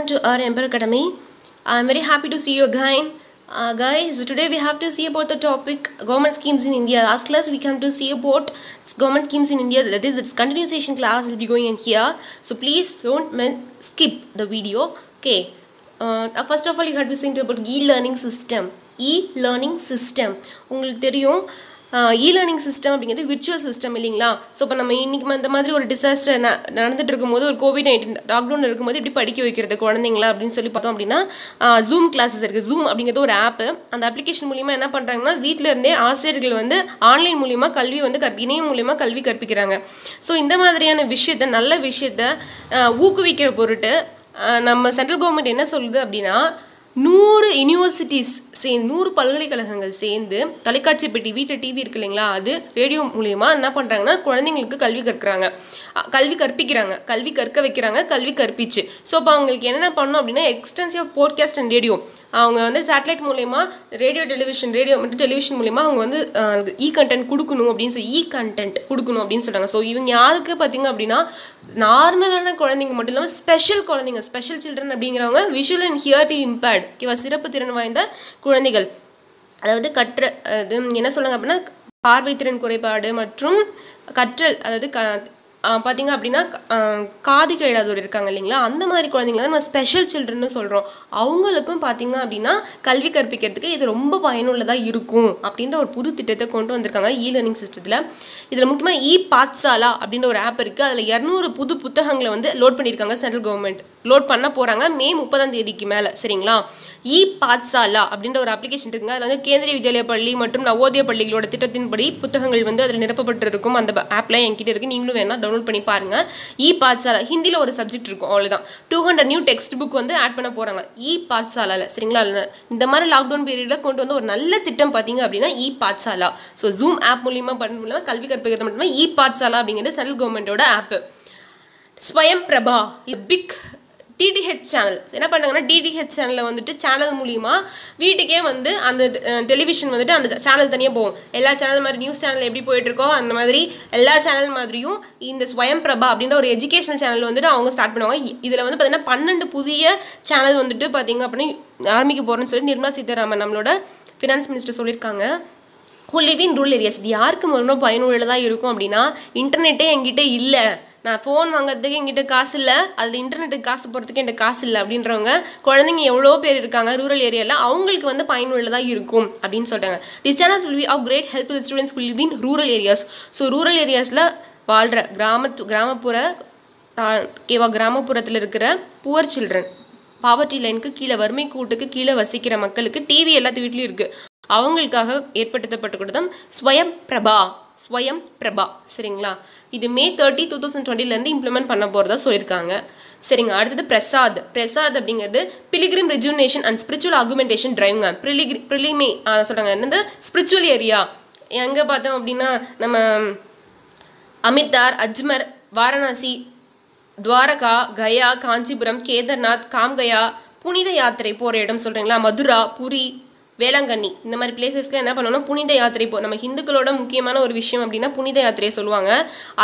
everyone to our Emperor Academy. I'm very happy to see you again. Guys, today we have to see about the topic government schemes in India. Last class we come to see about government schemes in India. That is, its continuation class will be going in here. So please don't skip the video. Okay. First of all, you have to think about e-learning system. E-learning system. உங்களுக்கு தெரியும் e-learning system அப்படிங்கிறது virtual system இல்லைங்களா. So இப்போ நம்ம இன்றைக்கி இந்த மாதிரி ஒரு டிசாஸ்டர் நடந்துட்டு இருக்கும்போது ஒரு COVID-19 லாக்டவுன் இருக்கும்போது இப்படி படிக்க வைக்கிறது குழந்தைங்களா அப்படின்னு சொல்லி பார்த்தோம் அப்படின்னா ஜூம் கிளாஸஸ் இருக்குது. ஜூம் அப்படிங்கிறது ஒரு ஆப்பு. அந்த அப்ளிகேஷன் மூலிமா என்ன பண்ணுறாங்கன்னா வீட்டில் இருந்தே ஆசிரியர்கள் வந்து ஆன்லைன் மூலிமா கல்வி வந்து இணையம் மூலிமா கல்வி கற்பிக்கிறாங்க. ஸோ இந்த மாதிரியான விஷயத்தை நல்ல விஷயத்தை ஊக்குவிக்கிற பொருட்டு நம்ம சென்ட்ரல் கவர்மெண்ட் என்ன சொல்லுது அப்படின்னா 100 யூனிவர்சிட்டிஸ் சேர்ந்து 100 பல்கலைக்கழகங்கள் சேர்ந்து தொலைக்காட்சி பெட்டி வீட்டில் டிவி இருக்கு இல்லைங்களா, அது ரேடியோ மூலயமா என்ன பண்ணுறாங்கன்னா குழந்தைங்களுக்கு கல்வி கற்பிக்கிறாங்க, கல்வி கற்க வைக்கிறாங்க, கல்வி கற்பிச்சு. ஸோ இப்போ அவங்களுக்கு என்னென்ன பண்ணணும் அப்படின்னா எக்ஸ்டென்சிவ் போட்காஸ்ட் அண்ட் ரேடியோ அவங்க வந்து சேட்டலைட் மூலயமா ரேடியோ டெலிவிஷன் மூலயமா அவங்க வந்து கண்டென்ட் கொடுக்கணும் அப்படின்னு சொல்லி கண்டென்ட் கொடுக்கணும் அப்படின்னு சொல்கிறாங்க. ஸோ இவங்க யாருக்கு பார்த்தீங்க அப்படின்னா நார்மலான குழந்தைங்க மட்டும் இல்லாமல் ஸ்பெஷல் குழந்தைங்க, ஸ்பெஷல் சில்ட்ரன் அப்படிங்கிறவங்க விஷுவல் அண்ட் ஹியரிங் இம்பேர்ட் சிறப்பு திறன் வாய்ந்த குழந்தைகள், அதாவது அது என்ன சொல்லுங்க அப்படின்னா பார்வை திறன் குறைபாடு மற்றும் கற்றல், அதாவது பார்த்தீங்க அப்படின்னா காது கேளாதோர் இருக்காங்க இல்லைங்களா, அந்த மாதிரி குழந்தைங்கள நம்ம ஸ்பெஷல் சில்ட்ரன்னு சொல்கிறோம். அவங்களுக்கும் பார்த்தீங்க அப்படின்னா கல்வி கற்பிக்கிறதுக்கு இது ரொம்ப பயனுள்ளதாக இருக்கும் அப்படின்ற ஒரு புது திட்டத்தை கொண்டு வந்திருக்காங்க இ-லேர்னிங் சிஸ்டத்தில். இதில் முக்கியமாக பாத்சாலா அப்படின்ற ஒரு ஆப் இருக்குது. அதில் 200 புது புத்தகங்களை வந்து லோட் பண்ணியிருக்காங்க. சென்ட்ரல் கவர்மெண்ட் லோட் பண்ண போகிறாங்க மே 30 மேலே. சரிங்களா, பாத்சாலா அப்படின்ற ஒரு அப்ளிகேஷன் இருக்குங்க. அதில் வந்து கேந்திரிய வித்யாலயா பள்ளி மற்றும் நவோதயா பள்ளிகளோட திட்டத்தின்படி புத்தகங்கள் வந்து அதில் நிரப்பப்பட்டிருக்கும். அந்த ஆப்பில் என்கிட்ட இருக்குது, நீங்களும் வேணா டவுன்லோட் பண்ணி பாருங்கள். பாத்சாலா ஹிந்தியில் ஒரு சப்ஜெக்ட் இருக்கும், அவ்வளோதான். 200 நியூ டெக்ஸ்ட் புக் வந்து ஆட் பண்ண போகிறாங்க பாத்சாலாவில். சரிங்களா, இந்த மாதிரி லாக்டவுன் பீரியடில் கொண்டு வந்து ஒரு நல்ல திட்டம் பார்த்தீங்க அப்படின்னா பாத்சாலா. ஸோ ஜூம் ஆப் மூலியமாக பண்ண மூலமாக கல்வி கற்பிக்கிறது மட்டுமே பாத்சாலா அப்படிங்கிறது சென்ட்ரல் கவர்மெண்ட்டோட ஆப்பு. ஸ்வயம் பிரபா பிக் டிடிஹெச் சேனல் என்ன பண்ணாங்கன்னா டிடிஹெச் சேனலில் வந்துட்டு சேனல் மூலிமா வீட்டுக்கே வந்து அந்த டெலிவிஷன் வந்துட்டு அந்த சேனல் தனியாக போகும். எல்லா சேனல் மாதிரி நியூஸ் சேனல் எப்படி போயிட்டுருக்கோ அந்த மாதிரி எல்லா சேனல் மாதிரியும் இந்த ஸ்வயம் பிரபா அப்படின்ற ஒரு எஜுகேஷனல் சேனல் வந்துட்டு அவங்க ஸ்டார்ட் பண்ணுவாங்க. இதில் வந்து பார்த்திங்கன்னா 12 புதிய சேனல் வந்துட்டு பார்த்திங்க அப்படின்னு ஆரம்பிக்க போகிறேன்னு சொல்லி நிர்மலா சீதாராமன் நம்மளோட ஃபினான்ஸ் மினிஸ்டர் சொல்லியிருக்காங்க. Who live in rural areas. இது யாருக்கு ரொம்ப பயனுள்ளதாக இருக்கும் அப்படின்னா இன்டர்நெட்டே என்கிட்ட இல்லை, நான் ஃபோன் வாங்குறதுக்கு என்கிட்ட காசு இல்லை, அதில் இன்டர்நெட்டுக்கு காசு போகிறதுக்கு என்கிட்ட காசு இல்லை அப்படின்றவங்க குழந்தைங்க எவ்வளோ பேர் இருக்காங்க ரூரல் ஏரியாவில், அவங்களுக்கு வந்து பயனுள்ளதாக இருக்கும் அப்படின்னு சொல்கிறாங்க. This channels will be of great help to students who live in rural areas. So rural ஏரியாஸில் வாழ்கிற கிராமப்புறத்தில் இருக்கிற புவர் சில்ட்ரன், பாவர்ட்டி லைனுக்கு கீழே வறுமை கூட்டுக்கு கீழே வசிக்கிற மக்களுக்கு டிவி எல்லாத்து வீட்லேயும் இருக்குது, அவங்களுக்காக ஏற்படுத்தப்பட்டு கொடுத்தோம் ஸ்வயம் பிரபா. சரிங்களா, இது மே 30, 2020 இம்ப்ளிமெண்ட் பண்ண போகிறதா சொல்லியிருக்காங்க. சரிங்க, அடுத்தது பிரசாத் அப்படிங்கிறது பிலிகிரிம் ரெஜுனேஷன் அண்ட் ஸ்பிரிச்சுவல் ஆகுமெண்டேஷன் டிரைவ்ங்க. பிரிலிமே சொல்கிறாங்க என்னது ஸ்பிரிச்சுவல் ஏரியா எங்கே பார்த்தோம் அப்படின்னா நம்ம அமிர்தார், அஜ்மர், வாரணாசி, துவாரகா, கயா, காஞ்சிபுரம், கேதார்நாத், காம்கயா புனித யாத்திரை போகிற இடம் சொல்கிறீங்களா, மதுரா, புரி, வேளாங்கண்ணி இந்த மாதிரி பிளேசஸ்ல என்ன பண்ணணும்னா புனித யாத்திரை நம்ம ஹிந்துக்களோட முக்கியமான ஒரு விஷயம் அப்படின்னா புனித யாத்திரையை சொல்லுவாங்க.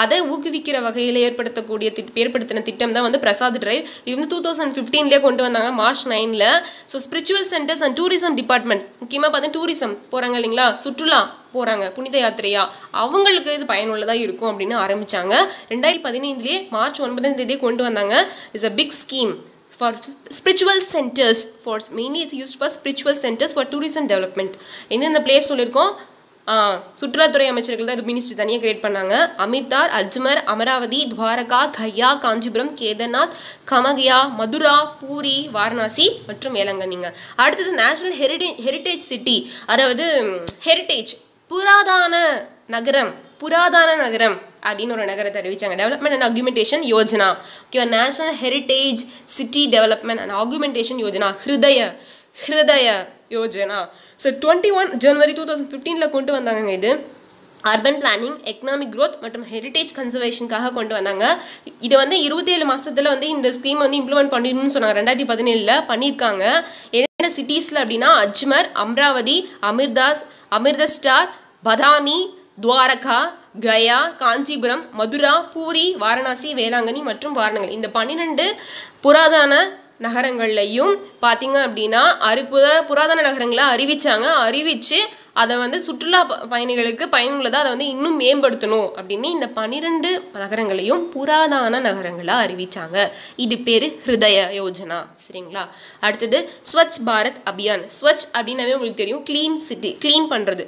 அதை ஊக்குவிக்கிற வகையில் ஏற்படுத்தின திட்டம் தான் வந்து பிரசாத் டிரைவ். இது வந்து 2015 கொண்டு வந்தாங்க, March 9. So spiritual centres and tourism department முக்கியமாக பார்த்தா டூரிசம் போகிறாங்க இல்லைங்களா, சுற்றுலா போகிறாங்க புனித யாத்திரையா, அவங்களுக்கு இது பயனுள்ளதாக இருக்கும் அப்படின்னு ஆரம்பித்தாங்க. 2015 மார்ச் 9 கொண்டு வந்தாங்க. It's a big scheme for spiritual centers, mainly it's used for spiritual centers for tourism development. இந்த பிளேஸ் சொல்லியிருக்கோம், சுற்றுலாத்துறை அமைச்சர்கள் தான் மினிஸ்ட்ரி தனியாக கிரியேட் பண்ணாங்க. அமிர்தார், அஜ்மர், அமராவதி, துவாரகா, கயா, காஞ்சிபுரம், கேதார்நாத், கமகயா, மதுரா, பூரி, வாரணாசி மற்றும் வேளாங்கண்ணிங்க. அடுத்தது நேஷனல் ஹெரிட்டேஜ் சிட்டி, அதாவது ஹெரிட்டேஜ் புராதான நகரம் அப்படின்னு ஒரு நகரத்தை அறிவிச்சாங்க. Development and augmentation Yojana. ஓகேவா, national heritage city development and augmentation Yojana, Hriday Yojana. So 21 ஜனவரி 2015 கொண்டு வந்தாங்க. இது அர்பன் பிளானிங், எக்கனாமிக் க்ரோத் மற்றும் ஹெரிட்டேஜ் கன்சர்வேஷனுக்காக கொண்டு வந்தாங்க. இதை வந்து 27 மாதத்தில் வந்து இந்த ஸ்கீம் வந்து இம்ப்ளிமெண்ட் பண்ணிடணும்னு சொன்னாங்க. 2017 பண்ணியிருக்காங்க. என்ன சிட்டிஸில் அப்படின்னா அஜ்மர், அம்ராவதி, அமிர்தஸ்டார், பதாமி, துவாரகா, கயா, காஞ்சிபுரம், மதுரா, பூரி, வாரணாசி, வேளாங்கண்ணி மற்றும் வாரணாசி. இந்த 12 புராதன நகரங்கள்லையும் பார்த்தீங்க அப்படின்னா புராதன நகரங்களை அறிவிச்சு அதை வந்து சுற்றுலா பயணிகளுக்கு பயனுள்ளதாக அதை வந்து இன்னும் மேம்படுத்தணும் அப்படின்னு இந்த 12 நகரங்களையும் புராதன நகரங்களாக அறிவிச்சாங்க. இது பேர் ஹிருதய யோஜனா. சரிங்களா? அடுத்தது ஸ்வச் பாரத் அபியான். ஸ்வச் அப்படின்னாவே உங்களுக்கு தெரியும், கிளீன் சிட்டி, கிளீன் பண்ணுறது.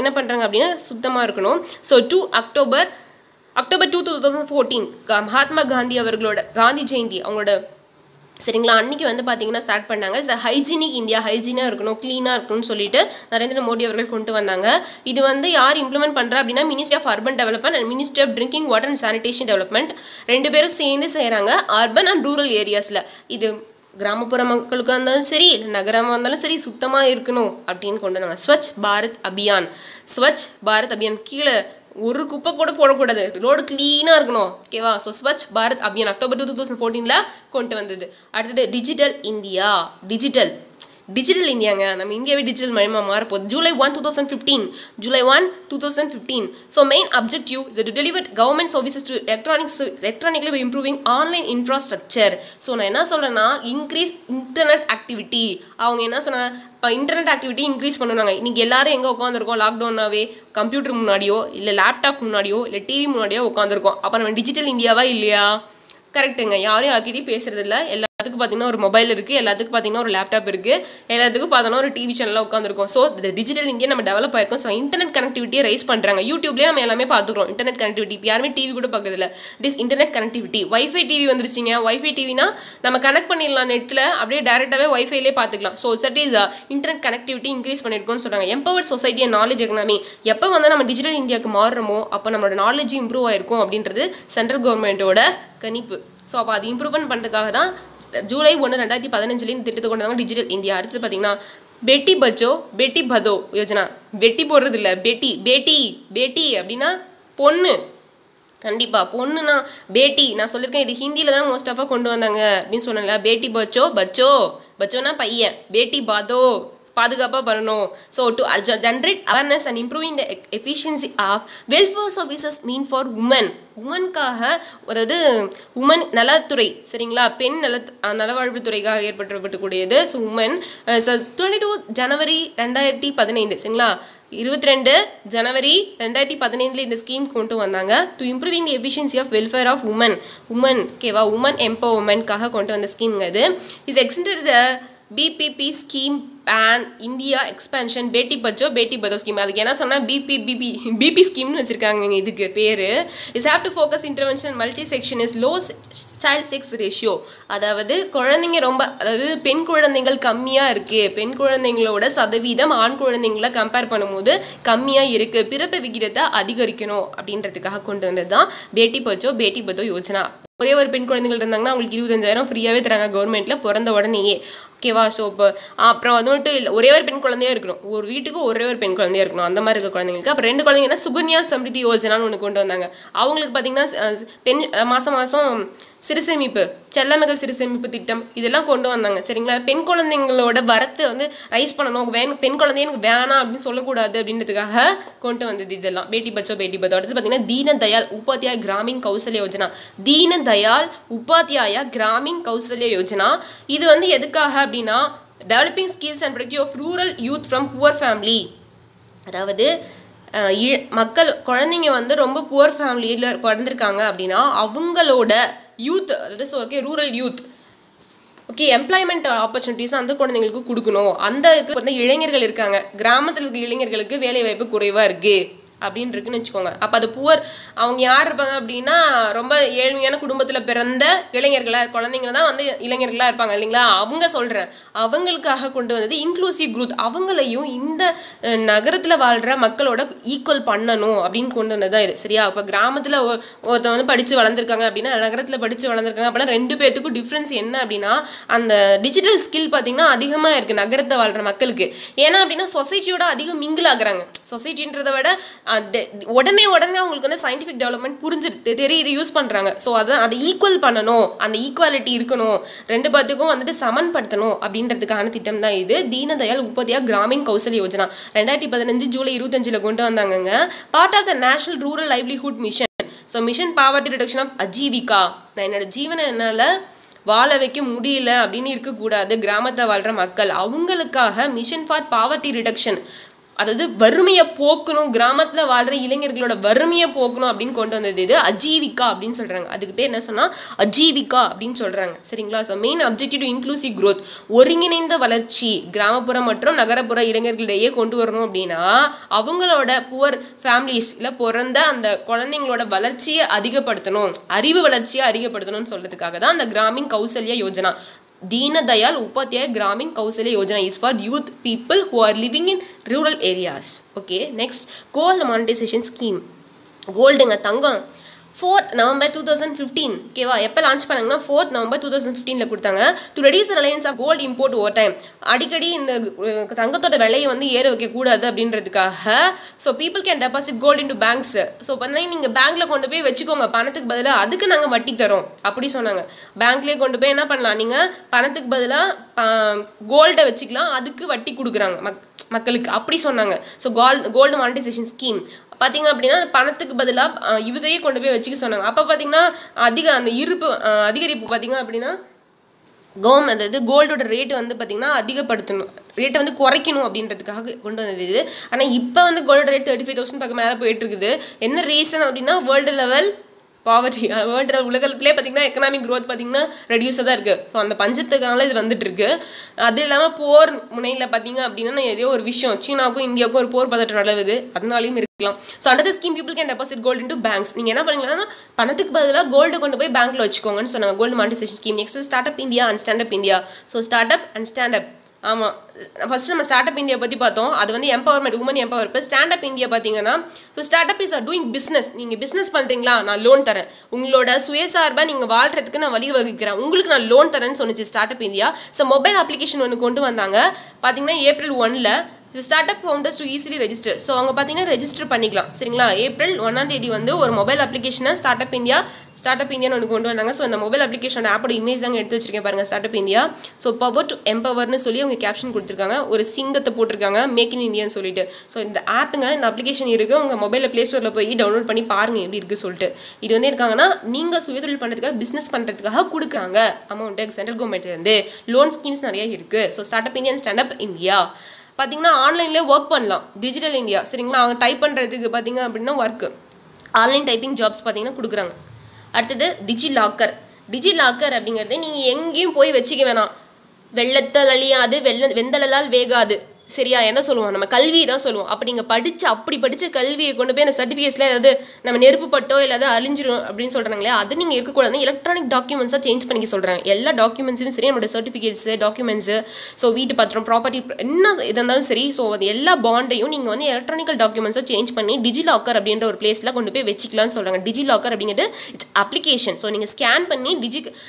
என்ன பண்ணுறாங்க அப்படின்னா சுத்தமாக இருக்கணும். ஸோ அக்டோபர் 2, 2014 மகாத்மா காந்தி அவர்களோட காந்தி ஜெயந்தி அவங்களோட சரிங்களா அன்றைக்கி வந்து பார்த்தீங்கன்னா ஸ்டார்ட் பண்ணாங்க. ஹைஜீனிக் இந்தியா, ஹைஜீனாக இருக்கணும், க்ளீனாக இருக்கணும்னு சொல்லிட்டு நரேந்திர மோடி அவர்கள் கொண்டு வந்தாங்க. இது வந்து யார் இம்ப்ளிமெண்ட் பண்ணுறா அப்படின்னா ministry of urban development and ministry of drinking water and sanitation development 2 பேரும் சேர்ந்து செய்கிறாங்க அர்பன் அண்ட் ரூரல் ஏரியாஸில். இது கிராமப்புற மக்களுக்கு இருந்தாலும் சரி, நகரமாக இருந்தாலும் சரி சுத்தமாக இருக்கணும் அப்படின்னு கொண்டு வந்தாங்க. ஸ்வச் பாரத் அபியான். ஸ்வச் பாரத் அபியான் கீழே ஒரு குப்பை கூட போடக்கூடாது, ரோடு க்ளீனாக இருக்கணும். ஓகேவா? ஸோ ஸ்வச் பாரத் அபியான் அக்டோபர் 2014 கொண்டு வந்தது. அடுத்தது டிஜிட்டல் இந்தியா. டிஜிட்டல் இந்தியாங்க, நம்ம இந்தியாவே டிஜிட்டல் மயமாக மாறப்போகுது. July 1, 2015. So main objective is to deliver government services to electronically by improving online infrastructure. So நான் என்ன சொல்கிறேன்னா இன்க்ரீஸ் இன்டர்நெட் ஆக்டிவிட்டி. அவங்க என்ன சொன்னாங்க, இப்போ இன்டர்நெட் ஆக்டிவிட்டி இன்க்ரீஸ் பண்ணுவாங்க. இன்றைக்கி எல்லாரும் எங்கே உட்காந்துருக்கோம், லாக்டவுனாவே கம்ப்யூட்டர் முன்னாடியோ இல்லை லேப்டாப் முன்னாடியோ இல்லை டிவி முன்னாடியோ உட்காந்துருக்கோம். அப்போ நம்ம டிஜிட்டல் இந்தியாவா இல்லையா? கரெக்டுங்க. யார்கிட்டையும் பேசுறது இல்லை. எல்லாத்துக்கும் பார்த்தீங்கன்னா ஒரு மொபைல் இருக்குது, எல்லாத்துக்கும் பார்த்தீங்கன்னா ஒரு லேப்டாப் இருக்குது, எல்லாத்துக்கும் பார்த்தோன்னா ஒரு டிவி சேனலில் உட்காந்துருக்கோம். ஸோ இந்த டிஜிட்டல் இந்தியா நம்ம டெவலப் ஆயிருக்கோம். ஸோ இன்டர்நெட் கனெக்டிவிட்டியை ரைஸ் பண்ணுறாங்க. யூடியூப்லேயே நம்ம எல்லாமே பார்த்துக்கிறோம் இன்டர்நெட் கனெக்டிவிட்டி. இப்போ யாருமே டிவி கூட பார்க்கறதில்ல. Internet connectivity. வைஃபை டிவி வந்துருச்சுங்க. வைஃபை டிவினா நம்ம கனெக்ட் பண்ணிடலாம் நெட்டில், அப்படியே டேரெக்டாகவே வைஃபைலே பார்த்துக்கலாம். So that is internet connectivity increase பண்ணியிருக்கோம்னு சொல்கிறாங்க. Empowered society and knowledge economy. எப்போ வந்து நம்ம டிஜிட்டல் இந்தியாவுக்கு மாறுறோமோ அப்போ நம்மளோட நாலேஜ் இம்ப்ரூவ் ஆயிருக்கும் அப்படின்றது சென்ட்ரல் கவர்மெண்ட்டோட கணிப்பு. ஸோ அப்போ அது இம்ப்ரூவ்மெண்ட் பண்ணுறதுக்காக தான் July 1, 2015 இந்த திட்டத்தை கொண்டு வந்தாங்க டிஜிட்டல் இந்தியா. அடுத்து பார்த்தீங்கன்னா பேட்டி பச்சோ பேட்டி பதோ யோஜனா. பெட்டி போடுறது இல்லை, பேட்டி அப்படின்னா பொண்ணு. கண்டிப்பாக பொண்ணுனா பேட்டி. நான் சொல்லியிருக்கேன் இது ஹிந்தியில் தான் மோஸ்ட் ஆஃபாக கொண்டு வந்தாங்க அப்படின்னு சொன்னேன்ல. பேட்டி பச்சோனா பையன், பேட்டி பதோ பாதுகாப்பாக பண்ணணும். So to generate awareness and improving the efficiency of welfare services meant for உமனுக்காக, அதாவது உமன் நலத்துறை. சரிங்களா? பெண் நலவாழ்வுத்துறைக்காக ஏற்படுத்தப்படக்கூடியது. ஸோ உமன் 22 ஜனவரி 2015. சரிங்களா? 22 ஜனவரி 2015 இந்த ஸ்கீம் கொண்டு வந்தாங்க. To improving the efficiency of welfare of women. ஓகேவா? உமன் எம்பவர்மெண்ட்காக கொண்டு வந்த ஸ்கீம்ங்க. இது is extended the PPP scheme pan India expansion Beti Padho scheme. அதுக்கு என்ன சொன்னால் பிபி ஸ்கீம்னு வச்சுருக்காங்க. இதுக்கு பேர் is have to focus intervention multi section is low child sex ratio. அதாவது குழந்தைங்க அதாவது பெண் குழந்தைகள் கம்மியாக இருக்குது. பெண் குழந்தைங்களோட சதவீதம் ஆண் குழந்தைங்களை கம்பேர் பண்ணும்போது கம்மியாக இருக்குது. பிறப்பு விகிதத்தை அதிகரிக்கணும் அப்படின்றதுக்காக கொண்டு வந்தது தான் பேட்டி பதோ யோஜனா. ஒரே ஒரு பெண் குழந்தைகள் இருந்தாங்கன்னா அவங்களுக்கு 25,000 ஃப்ரீயாகவே தராங்க கவர்மெண்ட்டில் பிறந்த உடனேயே. ஓகேவா? ஸோ இப்போ அப்புறம் அது மட்டும் இல்லை, ஒரே ஒரு பெண் குழந்தையாக இருக்கணும். ஒரு வீட்டுக்கு ஒரே ஒரு பெண் குழந்தையாக இருக்கணும். அந்த மாதிரி இருக்க குழந்தைங்களுக்கு அப்புறம் 2 குழந்தைங்கன்னா சுகன்யா சம்ரிதி யோஜனான்னு ஒன்று கொண்டு வந்தாங்க. அவங்களுக்கு பார்த்தீங்கன்னா மாதம் சிறுசேமிப்பு, செல்லமகள் சிறுசேமிப்பு திட்டம் இதெல்லாம் கொண்டு வந்தாங்க. சரிங்களா? பெண் குழந்தைங்களோட வரத்து வந்து ரைஸ் பண்ணணும். பெண் குழந்தைய எனக்கு வேணாம் அப்படின்னு சொல்லக்கூடாது அப்படின்றதுக்காக கொண்டு வந்தது இதெல்லாம். பேட்டி பதோ. அடுத்து பார்த்தீங்கன்னா தீனதயாள் உபாத்யாயா கிராமின் கௌசல்யா யோஜனா. தீனதயாள் உபாத்யாயா கிராமின் கௌசல்யா யோஜனா. இது வந்து எதுக்காக அப்படின்னா developing skills and productive of rural youth from poor family. அதாவது குழந்தைங்க வந்து ரொம்ப புவர் ஃபேமிலியில் பிறந்திருக்காங்க அப்படின்னா அவங்களோட யூத், அதாவது ரூரல் யூத் எம்ப்ளாய்மெண்ட் ஆப்பர்ச்சுனிட்டிஸ் அந்த குழந்தைங்களுக்கு கொடுக்கணும். அந்த இளைஞர்கள் இருக்காங்க, கிராமத்தில் இருக்க இளைஞர்களுக்கு வேலை வாய்ப்பு குறைவாக இருக்குது அப்படின்னு இருக்குன்னு வச்சுக்கோங்க. அப்போ அது புவர் அவங்க யார் இருப்பாங்க அப்படின்னா ரொம்ப ஏழ்மையான குடும்பத்தில் பிறந்த குழந்தைங்கள தான் வந்து இளைஞர்களாக இருப்பாங்க இல்லைங்களா? அவங்க சொல்கிறேன் அவங்களுக்காக கொண்டு வந்தது இன்க்ளூசிவ் குரூத். அவங்களையும் இந்த நகரத்தில் வாழ்கிற மக்களோட ஈக்குவல் பண்ணணும் அப்படின்னு கொண்டு வந்தது தான் இது. சரியா? இப்போ கிராமத்தில் ஒருத்தன் வந்து படித்து வளர்ந்துருக்காங்க அப்படின்னா நகரத்தில் படித்து வளர்ந்துருக்காங்க அப்படின்னா 2 பேர்த்துக்கும் டிஃப்ரென்ஸ் என்ன அப்படின்னா அந்த டிஜிட்டல் ஸ்கில் பார்த்திங்கன்னா அதிகமாக இருக்குது நகரத்தை வாழ்கிற மக்களுக்கு. ஏன்னா அப்படின்னா சொசைட்டியோட அதிகம் மிங்கிள் ஆகுறாங்க. சொசைட்டின்றதை விட உடனே அவங்களுக்கு வந்து சயின்டிஃபிக் டெவலப்மெண்ட் புரிஞ்சிருது, தெரியுது, யூஸ் பண்ணுறாங்க. ஸோ அதை ஈக்குவல் பண்ணணும், அந்த ஈக்குவாலிட்டி இருக்கணும், 2 பேத்துக்கும் வந்துட்டு சமன்படுத்தணும் அப்படின்றதுக்கான திட்டம் தான் இது. தீனதயாள் உபாத்யாயா கிராமின் கௌசல்யா யோஜனா 2015 ஜூலை 25 கொண்டு வந்தாங்கங்க. Part of the national rural livelihood mission. So mission poverty reduction of Ajeevika. நான் என்னோட ஜீவனை என்னால் வாழ வைக்க முடியல அப்படின்னு இருக்கக்கூடாது கிராமத்தை வாழ்கிற மக்கள். அவங்களுக்காக மிஷன் ஃபார் பாவர்ட்டி ரிடக்ஷன், அதாவது வறுமையை போக்கணும், கிராமத்தில் வாழ்கிற இளைஞர்களோட வறுமையை போக்கணும் அப்படின்னு கொண்டு வந்தது இது அஜீவிகா அப்படின்னு சொல்கிறாங்க. அதுக்கு பேர் என்ன சொன்னால் அஜீவிகா அப்படின்னு சொல்கிறாங்க. சரிங்களா? So main objective to inclusive growth, ஒருங்கிணைந்த வளர்ச்சி கிராமப்புற மற்றும் நகரப்புற இளைஞர்களிடையே கொண்டு வரணும். அப்படின்னா அவங்களோட புவர் ஃபேமிலிஸ் இல்லை பிறந்த அந்த குழந்தைங்களோட வளர்ச்சியை அதிகப்படுத்தணும், அறிவு வளர்ச்சியை அதிகப்படுத்தணும்னு சொல்கிறதுக்காக தான் அந்த Gramin Kausalya Yojana, Deen Dayal Upadhyay Gramin Kausalya Yojana is for youth people who are living in rural areas. Okay, next, gold monetization scheme. Gold nga thangam 4th November 2015 ஓகேவா, எப்போ லான்ச் பண்ணாங்கன்னா 4th November 2015 கொடுத்தாங்க. To reduce reliance of gold import over time, அடிக்கடி இந்த தங்கத்தோட விலையை வந்து ஏற வைக்கக்கூடாது அப்படின்றதுக்காக. So people can deposit gold into banks. So பார்த்தீங்கன்னா நீங்கள் பேங்க்கில் கொண்டு போய் வச்சுக்கோங்க, பணத்துக்கு பதிலாக அதுக்கு நாங்கள் வட்டி தரோம் அப்படி சொன்னாங்க. பேங்க்லேயே கொண்டு போய் என்ன பண்ணலாம், நீங்கள் பணத்துக்கு பதிலாக கோல்டை வச்சுக்கலாம், அதுக்கு வட்டி கொடுக்குறாங்க மக்களுக்கு அப்படி சொன்னாங்க. ஸோ கோல்டு மானிட்டைசேஷன் ஸ்கீம் பார்த்தீங்க அப்படின்னா பணத்துக்கு பதிலாக இதையே கொண்டு போய் வச்சுக்க சொன்னாங்க. அப்போ பார்த்தீங்கன்னா அந்த அதிகரிப்பு பார்த்தீங்க அப்படின்னா அதாவது கோல்டோட ரேட்டு வந்து பார்த்தீங்கன்னா அதிகப்படுத்தணும், ரேட்டை வந்து குறைக்கணும் அப்படின்றதுக்காக கொண்டு வந்தது இது. ஆனால் இப்போ வந்து கோல்டோட ரேட் 35,000 பக்கம் மேலே போயிட்டு இருக்குது. என்ன ரீசன் அப்படின்னா வேர்ல்டு லெவல் பாவர்ட்டி, வேர்ல்டு உலகத்திலே பார்த்தீங்கன்னா எக்கனாமிக் க்ரோத் பார்த்தீங்கன்னா ரெடியூஸாக தான் இருக்குது. ஸோ அந்த பஞ்சத்துக்கான இது வந்துட்டு இருக்கு. அது இல்லாமல் போர் முனையில் பார்த்தீங்க அப்படின்னா ஏதோ ஒரு விஷயம் சீனாவுக்கும் இந்தியாவுக்கும் ஒரு போர் பதட்டம் நடவுது, அதனாலையும் இருக்கலாம். So under the scheme people can deposit gold into banks. நீங்கள் என்ன பண்ணீங்கன்னா பணத்துக்கு பதிலாக கோல்டு கொண்டு போய் பேங்க்கில் வச்சுக்கோங்கன்னு சொன்னாங்க. Gold monetisation scheme. Next start up India and stand up India. So start up and stand up, ஆமாம் ஃபஸ்ட்டு நம்ம ஸ்டார்ட் அப் இந்தியா பற்றி பார்த்தோம். அது வந்து எம்பவர்மெண்ட், உமன் எம்பவர். இப்போ ஸ்டாண்ட் அப் இந்தியா பார்த்தீங்கன்னா so start up is are doing business. நீங்கள் business பண்ணுறீங்களா, நான் லோன் தரேன், உங்களோட சுயசார்பாக நீங்கள் வாழ்கிறதுக்கு நான் வழி வகுக்கிறேன், உங்களுக்கு நான் லோன் தரேன்னு சொன்னிச்சு start up India. So mobile application ஒன்று கொண்டு வந்தாங்க பார்த்தீங்கன்னா April 1ல். Start up founders to easily register. So அவங்க பார்த்தீங்கன்னா ரெஜிஸ்டர் பண்ணிக்கலாம். சரிங்களா? April 1 வந்து ஒரு மொபைல் அப்ளிகேஷனை ஸ்டார்ட் அப் இந்தியான்னு ஒன்று கொண்டு வந்தாங்க. ஸோ அந்த மொபைல் அப்ளிகேஷன் ஆப்போட இமேஜ் தாங்க எடுத்து வச்சிருக்கேன் பாருங்கள், start up India. So power to எம்பவர்னு சொல்லி அவங்க கேப்ஷன் கொடுத்துருக்காங்க, ஒரு சிங்கத்தை போட்டிருக்காங்க, மேக் இன் இந்தியான்னு சொல்லிட்டு. ஸோ இந்த ஆப்புங்க, இந்த அப்ளிகேஷன் இருக்குது, உங்கள் மொபைலில் ப்ளே ஸ்டோரில் போய் டவுன்லோட் பண்ணி பாருங்கள் எப்படி இருக்குது சொல்லிட்டு. இது வந்து இருக்காங்கன்னா நீங்கள் சுயதொழில் பண்ணுறதுக்காக பிஸ்னஸ் பண்ணுறதுக்காக கொடுக்குறாங்க அமௌண்ட்டு சென்ட்ரல் கவர்மெண்ட்லேருந்து. லோன் ஸ்கீம்ஸ் நிறைய இருக்குது. So start up India and stand up India பார்த்தீங்கன்னா ஆன்லைன்லேயே ஒர்க் பண்ணலாம், டிஜிட்டல் இந்தியா. சரிங்களா? அவங்க டைப் பண்ணுறதுக்கு பார்த்தீங்க அப்படின்னா ஒர்க்கு ஆன்லைன் டைப்பிங் ஜாப்ஸ் பார்த்தீங்கன்னா கொடுக்குறாங்க. அடுத்தது டிஜிலாக்கர் அப்படிங்கிறது நீங்கள் எங்கேயும் போய் வச்சுக்க வேணாம், வெள்ளத்தால் அழியாது வெந்தலால் வேகாது. சரியா? என்ன சொல்லுவோம், நம்ம கல்வி தான் சொல்லுவோம். அப்படி நீங்கள் படித்த கல்வியை கொண்டு போய் அந்த சர்டிஃபிகேட்ஸில் ஏதாவது நம்ம நெருப்பு பட்டோ இல்லை ஏதாவது அழிஞ்சிரும் அப்படின்னு சொல்கிறாங்களே, அது நீங்கள் இருக்கக்கூடாது, எலக்ட்ரானிக் டாக்குமெண்ட்ஸாக சேஞ்ச் பண்ணிக்க சொல்கிறாங்க. எல்லா டாக்குமெண்ட்ஸும் சரி, நம்மளோட சர்டிஃபிகேட்ஸு டாக்குமெண்ட்ஸு, ஸோ வீட்டு பத்திரம், ப்ராப்பர்ட்டி, என்ன இது இருந்தாலும் சரி, ஸோ அது எல்லா பாண்டையும் நீங்கள் வந்து எலக்ட்ரானிக்கல் டாக்குமெண்ட்ஸாக சேஞ்ச் பண்ணி டிஜிலாக்கர் அப்படின்ற ஒரு பிளேஸில் கொண்டு போய் வச்சுக்கலாம்னு சொல்கிறாங்க. டிஜிலாக்கர் அப்படிங்கிறது இட்ஸ் அப்ளிகேஷன். ஸோ நீங்கள் ஸ்கேன் பண்ணி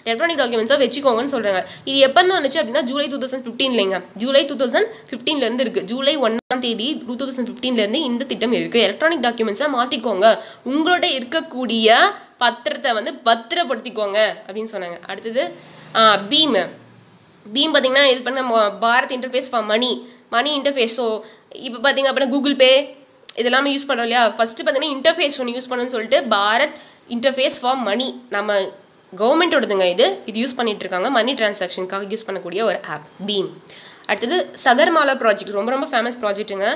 எலக்ட்ரானிக் டாக்குமெண்ட்ஸாக வச்சுக்கோங்கன்னு சொல்கிறாங்க. இது எப்போ தான் வந்துச்சு அப்படின்னா July 2015 July 2015 இருக்கு. July 1 2015 இந்த திட்டம் இருக்கு. எலக்ட்ரானிக் டாக்குமெண்ட்ஸை மாற்றிக்கோங்க, உங்களோட இருக்கக்கூடிய பத்திரத்தை வந்து பத்திரப்படுத்திக்கோங்க அப்படின்னு சொன்னாங்க. அடுத்தது பீம் பார்த்தீங்கன்னா இது பண்ண Bharat interface for money interface. So இப்போ பார்த்தீங்க அப்படின்னா கூகுள் பே இதெல்லாமே யூஸ் பண்ணுறோம் இல்லையா. ஃபஸ்ட்டு பார்த்தீங்கன்னா இன்டர்ஃபேஸ் ஒன்று யூஸ் பண்ணணும்னு சொல்லிட்டு பாரத் இன்டர்ஃபேஸ் ஃபார் மணி, நம்ம கவர்மெண்ட்டோடதுங்க இது யூஸ் பண்ணிட்டு இருக்காங்க, மணி டிரான்சாக்ஷனுக்காக யூஸ் பண்ணக்கூடிய ஒரு ஆப் பீம். அடுத்தது சகர்மாலா ப்ராஜெக்ட், ரொம்ப ஃபேமஸ் ப்ராஜெக்ட்டுங்க.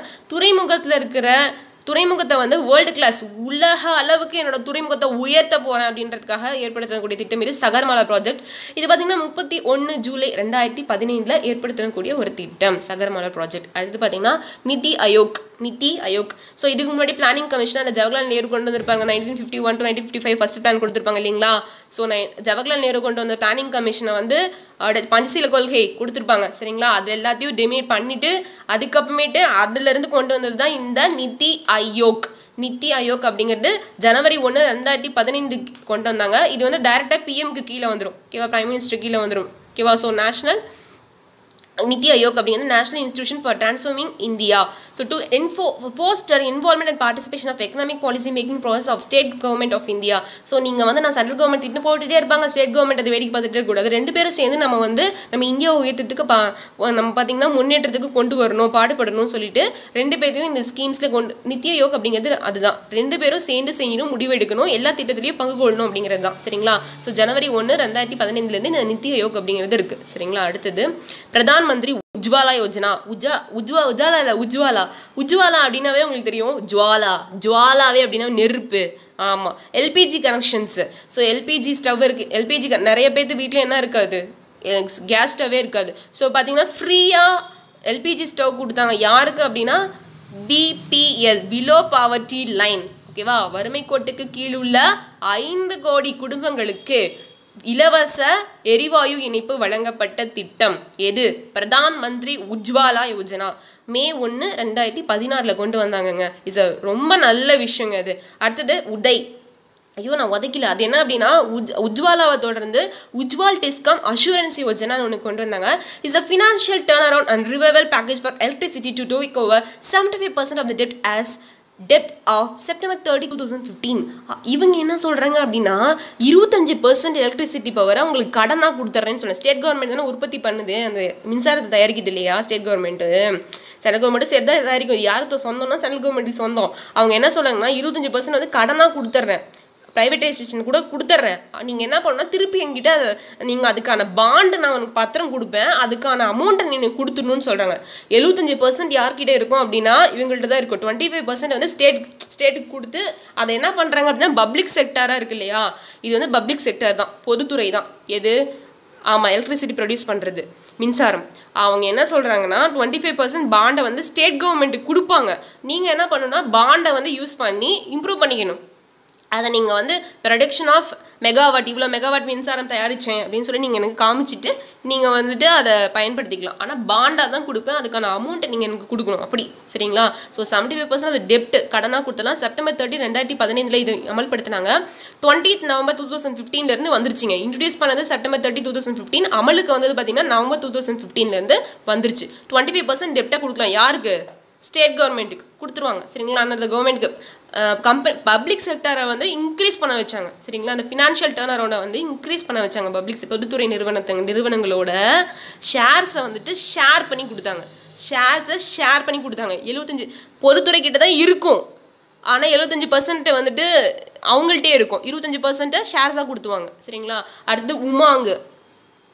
துறைமுகத்தை வந்து வேர்ல்டு கிளாஸ், உலக அளவுக்கு என்னோட துறைமுகத்தை உயர்த்த போகிறேன் அப்படின்றதுக்காக ஏற்படுத்தக்கூடிய திட்டம் இது சகர்மாலா ப்ராஜெக்ட். இது பார்த்தீங்கன்னா 31 ஜூலை 2015 ஏற்படுத்தக்கூடிய ஒரு திட்டம் சகர்மாலா ப்ராஜெக்ட். அடுத்து பார்த்தீங்கன்னா நிதி ஆயோக். ஸோ இதுக்கு முன்னாடி பிளானிங் கமிஷன் அந்த ஜவஹர்லால் நேரு கொண்டு வந்திருப்பாங்க. 1951 to 1955 ஃபர்ஸ்ட் பிளான் கொடுத்துருப்பாங்க இல்லைங்களா. ஸோ ஜவஹர்லால் நேரு கொண்டு வந்த பிளானிங் கமிஷனை வந்து பஞ்சசீல கொள்கை கொடுத்துருப்பாங்க. சரிங்களா? அது எல்லாத்தையும் டெமிட் பண்ணிட்டு அதுக்கப்புறமேட்டு அதுலேருந்து கொண்டு வந்தது தான் இந்த நிதி ஆயோக் அப்படிங்கிறது January 1, 2015 கொண்டு வந்தாங்க. இது வந்து டைரெக்டாக பிஎம்க்கு கீழே வந்துடும், ஓகேவா, பிரைம் மினிஸ்டர் கீழே வந்துடும், ஓகேவா. ஸோ நிதி ஆயோக் அப்படிங்கிறது national institution for transforming India. So to foster involvement and participation of economic policy making process of state government of India. So நீங்கள் வந்து நான் சென்ட்ரல் கவர்மெண்ட் திட்டு போட்டுகிட்டே இருப்பாங்க, ஸ்டேட் கவர்மெண்ட் அதை வேடிக்கை பார்த்துட்டே கூடாது. ரெண்டு பேரும் சேர்ந்து நம்ம வந்து நம்ம இந்தியா உயர்த்தத்துக்கு நம்ம பார்த்தீங்கன்னா முன்னேற்றத்துக்கு கொண்டு வரணும், பாடுபடணும்னு சொல்லிட்டு ரெண்டு பேரையும் இந்த ஸ்கீம்ஸில் நித்தி ஆயோக் அப்படிங்கிறது அதுதான். ரெண்டு பேரும் சேர்ந்து செய்யணும், முடிவு எடுக்கணும், எல்லா திட்டத்திலையும் பங்கு கொள்ளணும் அப்படிங்கிறது தான். சரிங்களா? ஸோ ஜனவரி 1, 2015 இந்த நித்தி ஆயோக் அப்படிங்கிறது இருக்கு. சரிங்களா? அடுத்தது பிரதான் மந்திரி உஜ்வாலா யோஜனா. உஜ்வாலா அப்படின்னாவே உங்களுக்கு தெரியும், ஜுவாலாவே அப்படின்னா நெருப்பு. ஆமாம், LPG connections. So LPG stove இருக்குது. எல்பிஜி நிறைய பேர்த்து வீட்டில் என்ன இருக்காது, கேஸ் ஸ்டவ்வே இருக்காது. ஸோ பார்த்தீங்கன்னா ஃப்ரீயாக எல்பிஜி ஸ்டவ் கொடுத்தாங்க. யாருக்கு அப்படின்னா பிபிஎல், பிலோ பாவர்ட்டி லைன். ஓகேவா? வறுமை கோட்டுக்கு கீழுள்ள 5 கோடி குடும்பங்களுக்கு இலவச எரிவாயு இணைப்பு வழங்கப்பட்ட திட்டம் எது? பிரதான் மந்திரி உஜ்வாலா யோஜனா. மே 1, 2016 கொண்டு வந்தாங்கங்க. இது ரொம்ப நல்ல விஷயங்க அது. அடுத்தது உதய். ஐயோ நான் உதைக்கல. அது என்ன அப்படின்னா உஜ்வாலாவை தொடர்ந்து உஜ்வால் டிஸ்காம் அஷூரன்ஸ் யோஜனான்னு ஒன்று கொண்டு வந்தாங்க. Is a financial turn around and revival package for electricity to take over 75% of the dept as dept of September 30, 2015. இவங்க என்ன சொல்கிறாங்க அப்படின்னா 25% எலக்ட்ரிசிட்டி பவரை உங்களுக்கு கடனாக கொடுத்துட்றேன்னு சொன்னேன். ஸ்டேட் கவர்மெண்ட் தானே உற்பத்தி பண்ணுது, அந்த மின்சாரத்தை தயாரிக்குது இல்லையா ஸ்டேட் கவர்மெண்ட்டு. சென்ட்ரல் கவர்மெண்ட்டு சேர்த்து தான் தயாரிக்கும். யாருக்கு சொந்தம்னா சென்ட்ரல் கவர்மெண்ட்டுக்கு சொந்தம். அவங்க என்ன சொல்கிறாங்கன்னா 25% வந்து கடனாக கொடுத்துட்றேன், ப்ரைவேட்டைசேஷன் கூட கொடுத்துட்றேன், நீங்கள் என்ன பண்ணணும்னா திருப்பி என்கிட்ட அதை நீங்கள் அதுக்கான பாண்டு நான் உனக்கு பத்திரம் கொடுப்பேன், அதுக்கான அமௌண்ட்டை நீங்கள் கொடுத்துடணும்னு சொல்கிறாங்க. 75% யார்கிட்ட இருக்கும் அப்படின்னா இவங்கள்ட்ட தான் இருக்கும். 25% வந்து ஸ்டேட்டுக்கு கொடுத்து அதை என்ன பண்ணுறாங்க அப்படின்னா பப்ளிக் செக்டாராக இருக்கு இல்லையா, இது வந்து பப்ளிக் செக்டார் தான், பொதுத்துறை தான். எது? ஆமாம், எலக்ட்ரிசிட்டி ப்ரொடியூஸ் பண்ணுறது, மின்சாரம். அவங்க என்ன சொல்கிறாங்கன்னா 25% பாண்டை வந்து ஸ்டேட் கவர்மெண்ட்டுக்கு கொடுப்பாங்க. நீங்கள் என்ன பண்ணணும்னா பாண்டை வந்து யூஸ் பண்ணி இம்ப்ரூவ் பண்ணிக்கணும். அதை நீங்கள் வந்து ப்ரொடக்ஷன் ஆஃப் மெகாவாட், இவ்வளோ மெகாவாட் மின்சாரம் தயாரித்தேன் அப்படின்னு சொல்லி நீங்கள் எனக்கு காமிச்சிட்டு நீங்கள் வந்துட்டு அதை பயன்படுத்திக்கலாம். ஆனால் பாண்டாக தான் கொடுப்பேன், அதுக்கான அமௌண்ட்டை நீங்கள் எனக்கு கொடுக்கணும். அப்படி சரிங்களா? ஸோ 75% டெப்ட் கடனாக கொடுத்தலாம். செப்டம்பர் 30, 2015 இது அமல்படுத்தினாங்க. 20th November 2015 வந்துருச்சுங்க. இன்ட்ரடியூஸ் பண்ணது செப்டம்பர் 30, 2015. அமலுக்கு வந்தது பார்த்தீங்கன்னா நவம்பர் 2015 வந்துருச்சு. 25% டெப்டை கொடுக்கலாம். யாருக்கு? ஸ்டேட் கவர்மெண்ட்டுக்கு கொடுத்துருவாங்க. சரிங்களா? அந்த கவர்மெண்ட்டுக்கு பப்ளிக் செக்டரை வந்து இன்க்ரீஸ் பண்ண வச்சாங்க. சரிங்களா? அந்த ஃபினான்ஷியல் டர்ன் அரவுண்டை வந்து இன்க்ரீஸ் பண்ண வச்சாங்க. பொதுத்துறை நிறுவனங்களோட ஷேர்ஸை வந்துட்டு ஷேர் பண்ணி கொடுத்தாங்க. 75 பொதுத்துறை கிட்ட தான் இருக்கும், ஆனால் 75% வந்துட்டு அவங்கள்ட்டே இருக்கும். 25% ஷேர்ஸாக கொடுத்துவாங்க. சரிங்களா? அடுத்தது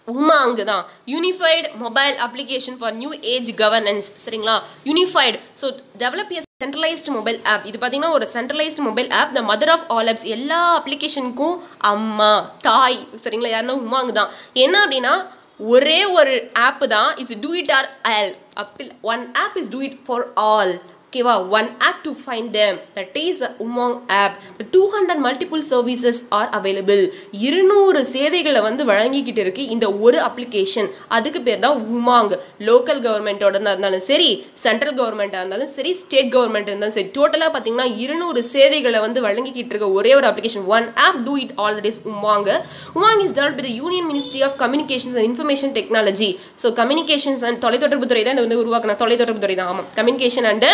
உமாங் தான், unified mobile application for new age governance. சரிங்களா? Unified. So develop a centralised mobile app. இது பார்த்தீங்கன்னா ஒரு centralised mobile app, the mother of all apps. எல்லா அப்ளிகேஷனுக்கும் அம்மா, தாய். சரிங்களா? யாருன்னா உமாங் தான். என்ன அப்படின்னா ஒரே ஒரு ஆப் தான், it's do it are all. One app is do it for all. ஓகேவா? One app to find them, that is Umang app. 200 multiple services are available. 200 சேவைகளை வந்து வழங்கிக்கிட்டு இருக்கு இந்த ஒரு அப்ளிகேஷன். அதுக்கு பேர் தான் உமாங். லோக்கல் கவர்மெண்ட்டோட இருந்தாலும் சரி, சென்ட்ரல் கவர்மெண்ட்டாக இருந்தாலும் சரி, ஸ்டேட் கவர்மெண்ட் இருந்தாலும் சரி, டோட்டலாக பார்த்தீங்கன்னா 200 சேவைகளை வந்து வழங்கிக்கிட்டு இருக்க ஒரே ஒரு அப்ளிகேஷன். One app do it all, that is Umang. Umang is developed by the union ministry of communications and information technology. So communications and தொலைத்தொடர்புத்துறை தான் வந்து உருவாக்கின. தொலைத்தொடர்புத்துறை தான். ஆமாம், communication and